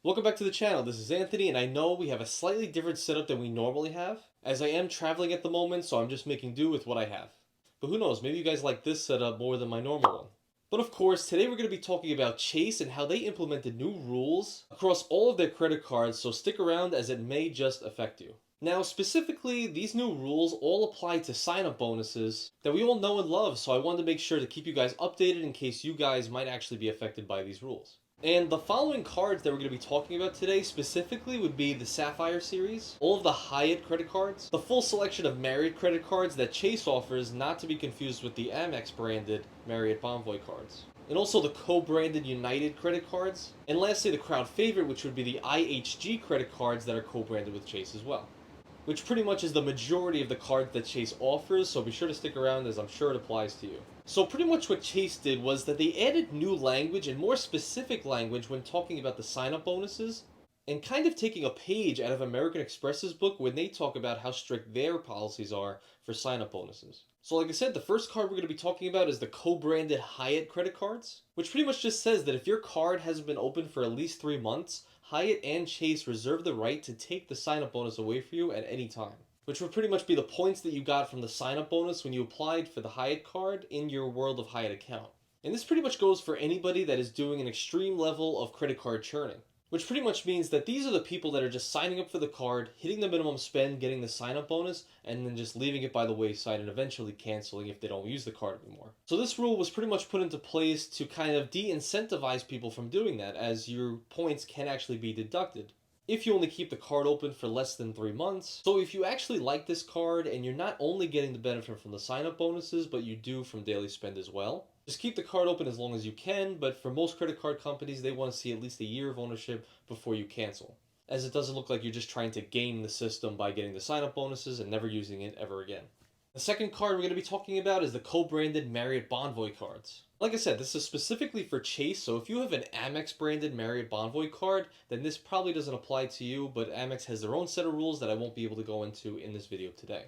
Welcome back to the channel. This is Anthony, and I know we have a slightly different setup than we normally have, as I am traveling at the moment, so I'm just making do with what I have. But who knows, maybe you guys like this setup more than my normal one. But of course, today we're going to be talking about Chase and how they implemented new rules across all of their credit cards, so stick around as it may just affect you. Now, specifically, these new rules all apply to sign-up bonuses that we all know and love, so I wanted to make sure to keep you guys updated in case you guys might actually be affected by these rules. And the following cards that we're going to be talking about today specifically would be the Sapphire series, all of the Hyatt credit cards, the full selection of Marriott credit cards that Chase offers, not to be confused with the Amex branded Marriott Bonvoy cards, and also the co-branded United credit cards, and lastly the crowd favorite, which would be the IHG credit cards that are co-branded with Chase as well, which pretty much is the majority of the cards that Chase offers, so be sure to stick around as I'm sure it applies to you. So pretty much what Chase did was that they added new language and more specific language when talking about the sign-up bonuses, and kind of taking a page out of American Express's book when they talk about how strict their policies are for sign-up bonuses. So like I said, the first card we're going to be talking about is the co-branded Hyatt credit cards, which pretty much just says that if your card hasn't been open for at least 3 months, Hyatt and Chase reserve the right to take the sign-up bonus away for you at any time, which would pretty much be the points that you got from the sign-up bonus when you applied for the Hyatt card in your World of Hyatt account. And this pretty much goes for anybody that is doing an extreme level of credit card churning, which pretty much means that these are the people that are just signing up for the card, hitting the minimum spend, getting the sign-up bonus, and then just leaving it by the wayside and eventually canceling if they don't use the card anymore. So this rule was pretty much put into place to kind of de-incentivize people from doing that, as your points can actually be deducted if you only keep the card open for less than 3 months. So if you actually like this card and you're not only getting the benefit from the sign-up bonuses, but you do from daily spend as well, just keep the card open as long as you can, but for most credit card companies, they want to see at least a year of ownership before you cancel, as it doesn't look like you're just trying to game the system by getting the sign-up bonuses and never using it ever again. The second card we're going to be talking about is the co-branded Marriott Bonvoy cards. Like I said, this is specifically for Chase, so if you have an Amex branded Marriott Bonvoy card, then this probably doesn't apply to you, but Amex has their own set of rules that I won't be able to go into in this video today.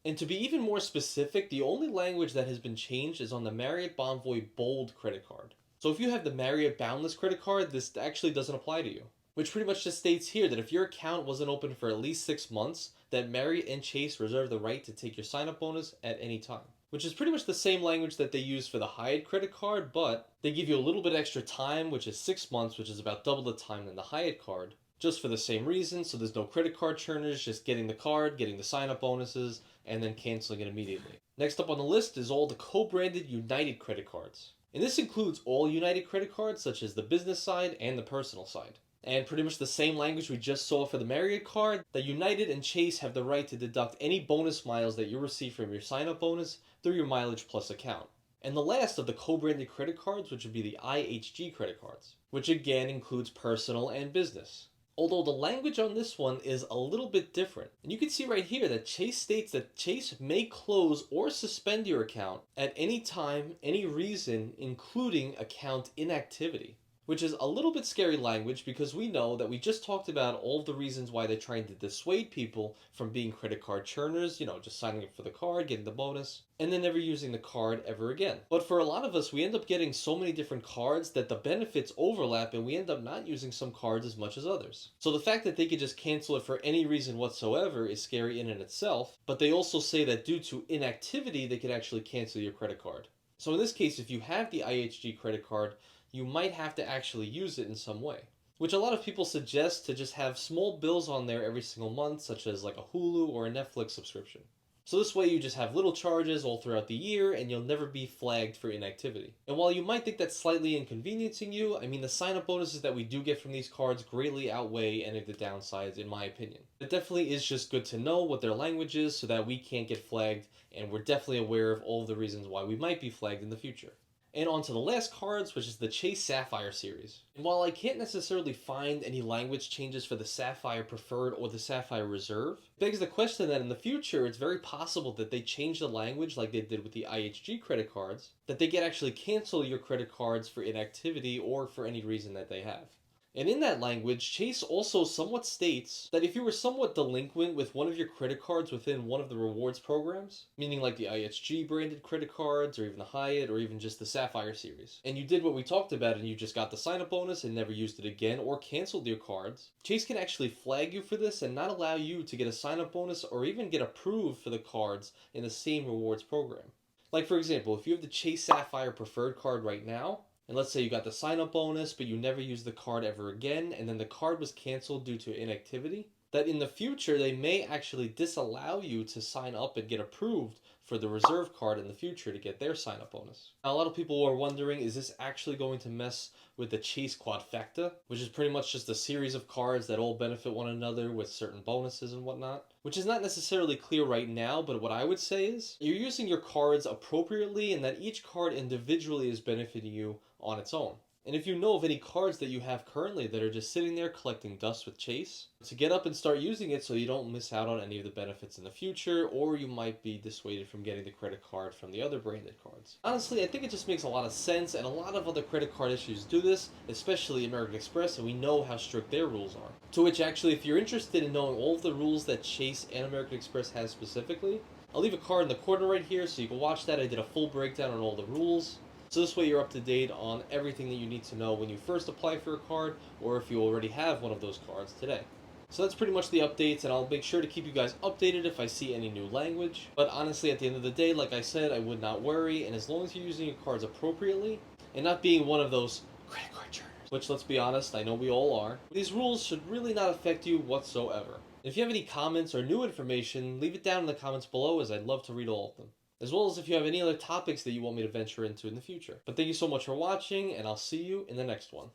And to be even more specific, the only language that has been changed is on the Marriott Bonvoy Bold credit card. So if you have the Marriott Boundless credit card, this actually doesn't apply to you, which pretty much just states here that if your account wasn't open for at least 6 months, that Marriott and Chase reserve the right to take your sign-up bonus at any time, which is pretty much the same language that they use for the Hyatt credit card, but they give you a little bit extra time, which is 6 months, which is about double the time than the Hyatt card, just for the same reason. So there's no credit card churners, just getting the card, getting the sign-up bonuses, and then canceling it immediately. Next up on the list is all the co-branded United credit cards. And this includes all United credit cards, such as the business side and the personal side. And pretty much the same language we just saw for the Marriott card, that United and Chase have the right to deduct any bonus miles that you receive from your sign-up bonus through your Mileage Plus account. And the last of the co-branded credit cards, which would be the IHG credit cards, which again includes personal and business. Although the language on this one is a little bit different. And you can see right here that Chase states that Chase may close or suspend your account at any time, any reason, including account inactivity, which is a little bit scary language because we know that we just talked about all of the reasons why they're trying to dissuade people from being credit card churners, just signing up for the card, getting the bonus, and then never using the card ever again. But for a lot of us, we end up getting so many different cards that the benefits overlap and we end up not using some cards as much as others. So the fact that they could just cancel it for any reason whatsoever is scary in and itself, but they also say that due to inactivity, they could actually cancel your credit card. So in this case, if you have the IHG credit card, you might have to actually use it in some way, which a lot of people suggest to just have small bills on there every single month, such as like a Hulu or a Netflix subscription. So this way you just have little charges all throughout the year and you'll never be flagged for inactivity. And while you might think that's slightly inconveniencing you, I mean the sign-up bonuses that we do get from these cards greatly outweigh any of the downsides in my opinion. It definitely is just good to know what their language is so that we can't get flagged, and we're definitely aware of all of the reasons why we might be flagged in the future. And on to the last cards, which is the Chase Sapphire series. And while I can't necessarily find any language changes for the Sapphire Preferred or the Sapphire Reserve, it begs the question that in the future, it's very possible that they change the language like they did with the IHG credit cards, that they can actually cancel your credit cards for inactivity or for any reason that they have. And in that language, Chase also somewhat states that if you were somewhat delinquent with one of your credit cards within one of the rewards programs, meaning like the IHG branded credit cards, or even the Hyatt, or even just the Sapphire series, and you did what we talked about and you just got the sign up bonus and never used it again or canceled your cards, Chase can actually flag you for this and not allow you to get a sign up bonus or even get approved for the cards in the same rewards program. Like, for example, if you have the Chase Sapphire Preferred card right now, and let's say you got the sign up bonus, but you never used the card ever again, and then the card was canceled due to inactivity, that in the future they may actually disallow you to sign up and get approved for the reserve card in the future to get their sign up bonus. Now, a lot of people are wondering, is this actually going to mess with the Chase Quadfecta, which is pretty much just a series of cards that all benefit one another with certain bonuses and whatnot? Which is not necessarily clear right now, but what I would say is you're using your cards appropriately and that each card individually is benefiting you on its own. And if you know of any cards that you have currently that are just sitting there collecting dust with Chase, to get up and start using it so you don't miss out on any of the benefits in the future, or you might be dissuaded from getting the credit card from the other branded cards. Honestly, I think it just makes a lot of sense, and a lot of other credit card issues do this, especially American Express, and we know how strict their rules are. To which actually, if you're interested in knowing all of the rules that Chase and American Express has specifically, I'll leave a card in the corner right here so you can watch that. I did a full breakdown on all the rules. So this way you're up to date on everything that you need to know when you first apply for a card, or if you already have one of those cards today. So that's pretty much the updates, and I'll make sure to keep you guys updated if I see any new language. But honestly, at the end of the day, like I said, I would not worry, and as long as you're using your cards appropriately, and not being one of those credit card churners, which, let's be honest, I know we all are, these rules should really not affect you whatsoever. If you have any comments or new information, leave it down in the comments below, as I'd love to read all of them, as well as if you have any other topics that you want me to venture into in the future. But thank you so much for watching, and I'll see you in the next one.